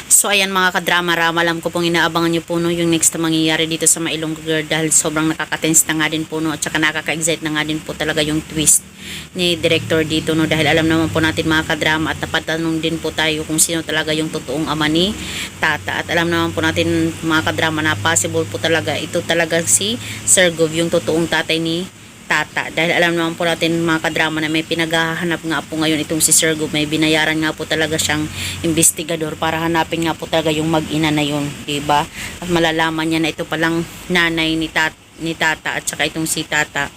So ayan mga kadrama-rama, alam ko pong inaabangan nyo po no, yung next na mangyayari dito sa Mailong Girl dahil sobrang nakaka-tense na nga din po no, at saka nakaka-excite na nga din po talaga yung twist ni director dito no, dahil alam naman po natin mga kadrama at napatanong din po tayo kung sino talaga yung totoong ama ni Tata, at alam naman po natin mga kadrama na possible po talaga ito talaga si Sir Gov yung totoong tatay ni Tata, dahil alam naman po natin mga kadrama na may pinaghahanap nga po ngayon itong si Sir Gov, may binayaran nga po talaga siyang investigador para hanapin nga po talaga yung mag-ina na yun, diba? At malalaman niya na ito palang nanay ni Tata at saka itong si Tata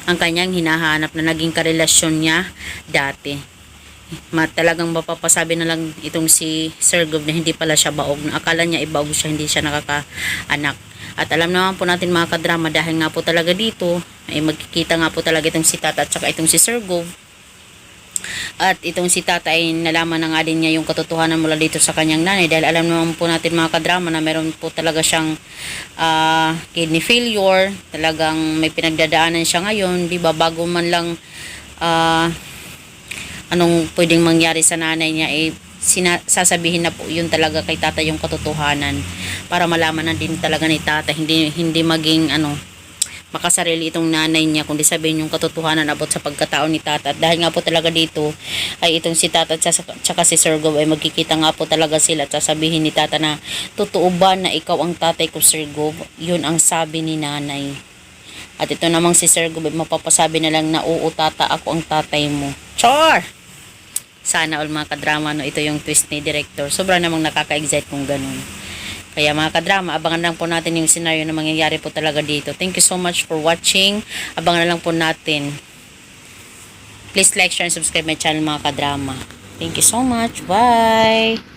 ang kanyang hinahanap na naging karelasyon niya dati. Talagang mapapasabi na lang itong si Sir Gov na hindi pala siya baog, na akala niya ibaog siya, hindi siya nakakaanak. At alam naman po natin mga kadrama, dahil nga po talaga dito ay magkikita nga po talaga itong si Tata at saka itong si Sir Gov, at itong si Tata ay nalaman na nga din niya yung katotohanan mula dito sa kanyang nanay, dahil alam naman po natin mga kadrama na meron po talaga siyang kidney failure, talagang may pinagdadaanan siya ngayon, di ba, bago man lang anong pwedeng mangyari sa nanay niya, sasabihin na po yun talaga kay Tata yung katotohanan para malaman na din talaga ni Tata, hindi maging makasarili itong nanay niya, kundi sabihin yung katotohanan about sa pagkatao ni Tata. At dahil nga po talaga dito ay itong si Tata at saka si Sir Gov ay magkikita nga po talaga sila at sasabihin ni Tata na totoo ba na ikaw ang tatay ko, Sir Gov? Yun ang sabi ni nanay. At ito namang si Sir Gov ay mapapasabi na lang na oo Tata, ako ang tatay mo. Char! Sana all mga kadrama no, ito yung twist ni director. Sobra namang nakaka-excite kung ganun. Kaya mga kadrama, abangan lang po natin yung scenario na mangyayari po talaga dito. Thank you so much for watching. Abangan lang po natin. Please like, share, and subscribe my channel mga kadrama. Thank you so much. Bye!